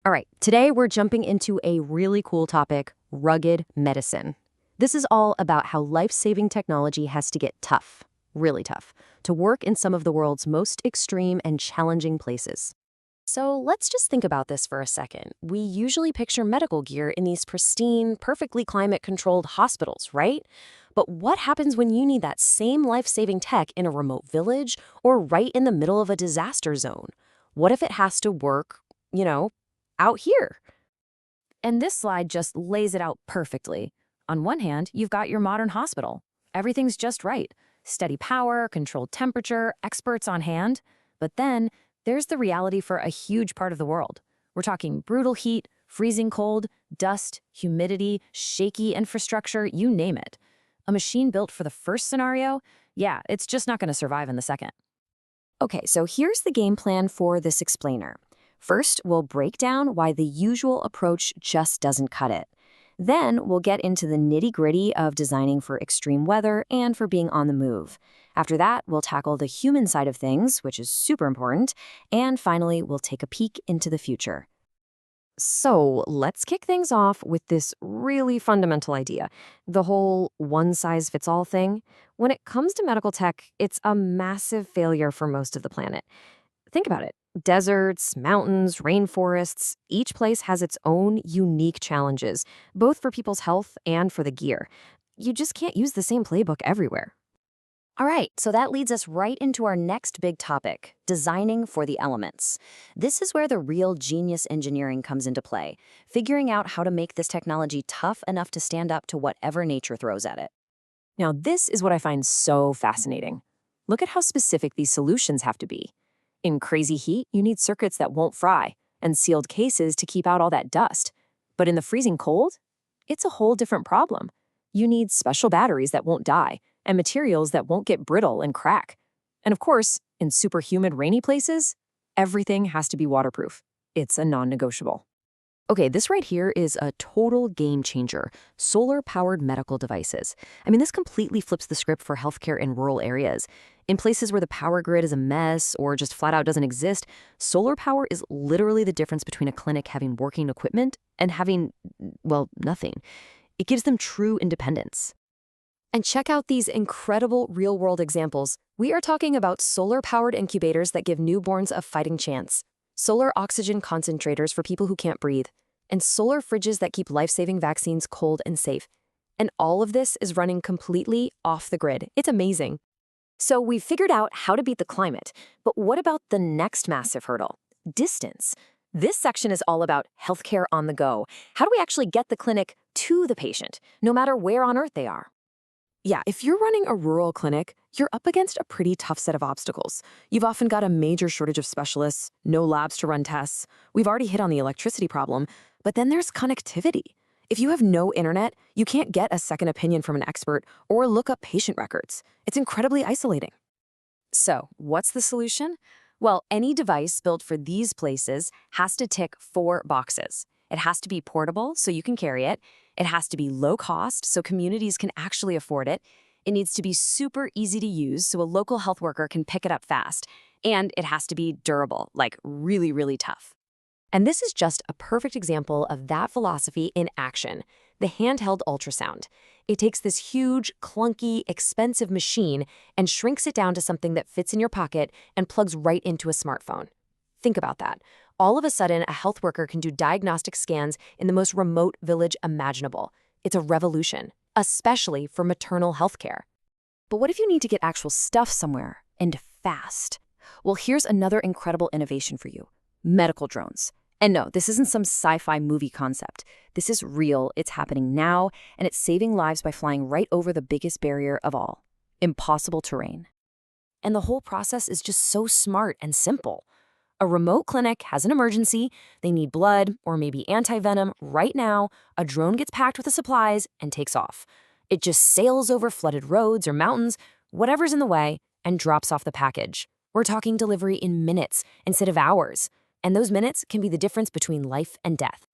All right, today we're jumping into a really cool topic, rugged medicine. This is all about how life-saving technology has to get tough, really tough, to work in some of the world's most extreme and challenging places. So let's just think about this for a second. We usually picture medical gear in these pristine, perfectly climate-controlled hospitals, right? But what happens when you need that same life-saving tech in a remote village or right in the middle of a disaster zone? What if it has to work, you know, out here? And this slide just lays it out perfectly. On one hand, you've got your modern hospital. Everything's just right. Steady power, controlled temperature, experts on hand. But then there's the reality for a huge part of the world. We're talking brutal heat, freezing cold, dust, humidity, shaky infrastructure, you name it. A machine built for the first scenario, yeah, it's just not going to survive in the second. Okay, so here's the game plan for this explainer. First, we'll break down why the usual approach just doesn't cut it. Then, we'll get into the nitty-gritty of designing for extreme weather and for being on the move. After that, we'll tackle the human side of things, which is super important. And finally, we'll take a peek into the future. So, let's kick things off with this really fundamental idea, the whole one-size-fits-all thing. When it comes to medical tech, it's a massive failure for most of the planet. Think about it. Deserts, mountains, rainforests, each place has its own unique challenges, both for people's health and for the gear. You just can't use the same playbook everywhere. All right, so that leads us right into our next big topic, designing for the elements. This is where the real genius engineering comes into play, figuring out how to make this technology tough enough to stand up to whatever nature throws at it. Now, this is what I find so fascinating. Look at how specific these solutions have to be. In crazy heat, you need circuits that won't fry and sealed cases to keep out all that dust. But in the freezing cold, it's a whole different problem. You need special batteries that won't die and materials that won't get brittle and crack. And of course, in super humid, rainy places, everything has to be waterproof. It's a non-negotiable. Okay, this right here is a total game changer, solar-powered medical devices. I mean, this completely flips the script for healthcare in rural areas. In places where the power grid is a mess or just flat out doesn't exist, solar power is literally the difference between a clinic having working equipment and having, well, nothing. It gives them true independence. And check out these incredible real-world examples. We are talking about solar-powered incubators that give newborns a fighting chance, solar oxygen concentrators for people who can't breathe, and solar fridges that keep life-saving vaccines cold and safe. And all of this is running completely off the grid. It's amazing. So we've figured out how to beat the climate, but what about the next massive hurdle? Distance. This section is all about healthcare on the go. How do we actually get the clinic to the patient, no matter where on Earth they are? Yeah, if you're running a rural clinic, you're up against a pretty tough set of obstacles. You've often got a major shortage of specialists, no labs to run tests. We've already hit on the electricity problem, but then there's connectivity. If you have no internet, you can't get a second opinion from an expert or look up patient records. It's incredibly isolating. So, what's the solution? Well, any device built for these places has to tick 4 boxes. It has to be portable so you can carry it. It has to be low cost so communities can actually afford it. It needs to be super easy to use so a local health worker can pick it up fast. And it has to be durable, like really, really tough. And this is just a perfect example of that philosophy in action, the handheld ultrasound. It takes this huge, clunky, expensive machine and shrinks it down to something that fits in your pocket and plugs right into a smartphone. Think about that. All of a sudden, a health worker can do diagnostic scans in the most remote village imaginable. It's a revolution, especially for maternal health care. But what if you need to get actual stuff somewhere, and fast? Well, here's another incredible innovation for you: medical drones. And no, this isn't some sci-fi movie concept. This is real, it's happening now, and it's saving lives by flying right over the biggest barrier of all: impossible terrain. And the whole process is just so smart and simple. A remote clinic has an emergency, they need blood or maybe anti-venom right now, a drone gets packed with the supplies and takes off. It just sails over flooded roads or mountains, whatever's in the way, and drops off the package. We're talking delivery in minutes instead of hours, and those minutes can be the difference between life and death.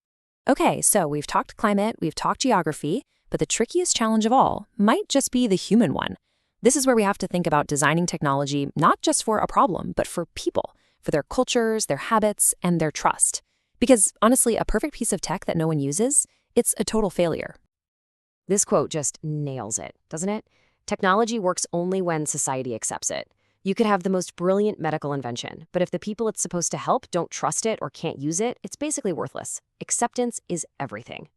Okay, so we've talked climate, we've talked geography, but the trickiest challenge of all might just be the human one. This is where we have to think about designing technology not just for a problem, but for people, for their cultures, their habits, and their trust. Because honestly, a perfect piece of tech that no one uses, it's a total failure. This quote just nails it, doesn't it? Technology works only when society accepts it. You could have the most brilliant medical invention, but if the people it's supposed to help don't trust it or can't use it, it's basically worthless. Acceptance is everything.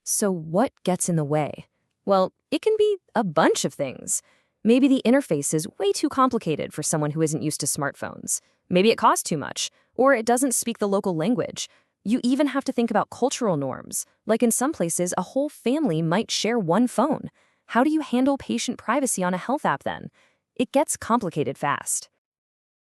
So what gets in the way? Well, it can be a bunch of things. Maybe the interface is way too complicated for someone who isn't used to smartphones. Maybe it costs too much, or it doesn't speak the local language. You even have to think about cultural norms. Like in some places, a whole family might share one phone. How do you handle patient privacy on a health app then? It gets complicated fast.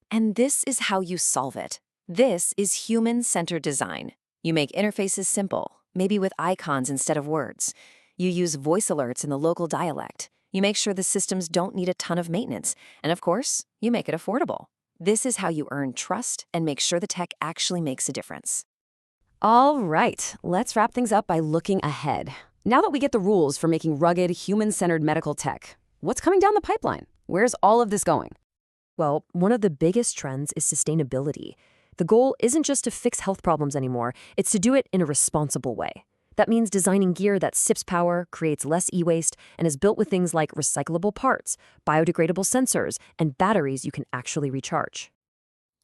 And this is how you solve it. This is human-centered design. You make interfaces simple, maybe with icons instead of words. You use voice alerts in the local dialect. You make sure the systems don't need a ton of maintenance. And of course, you make it affordable. This is how you earn trust and make sure the tech actually makes a difference. All right, let's wrap things up by looking ahead. Now that we get the rules for making rugged, human-centered medical tech, what's coming down the pipeline? Where's all of this going? Well, one of the biggest trends is sustainability. The goal isn't just to fix health problems anymore, it's to do it in a responsible way. That means designing gear that sips power, creates less e-waste, and is built with things like recyclable parts, biodegradable sensors, and batteries you can actually recharge.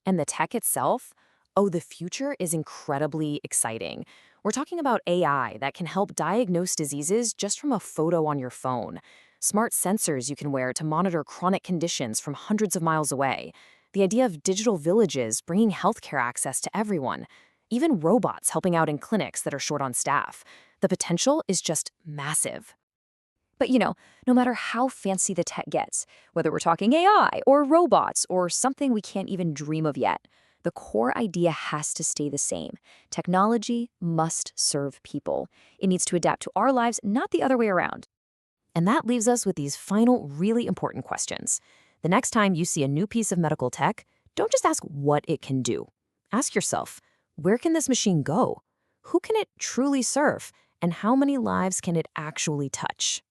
And the tech itself? Oh, the future is incredibly exciting. We're talking about AI that can help diagnose diseases just from a photo on your phone. Smart sensors you can wear to monitor chronic conditions from hundreds of miles away. The idea of digital villages bringing healthcare access to everyone. Even robots helping out in clinics that are short on staff. The potential is just massive. But no matter how fancy the tech gets, whether we're talking AI or robots or something we can't even dream of yet, the core idea has to stay the same. Technology must serve people. It needs to adapt to our lives, not the other way around. And that leaves us with these final, really important questions. The next time you see a new piece of medical tech, don't just ask what it can do. Ask yourself, where can this machine go? Who can it truly serve? And how many lives can it actually touch?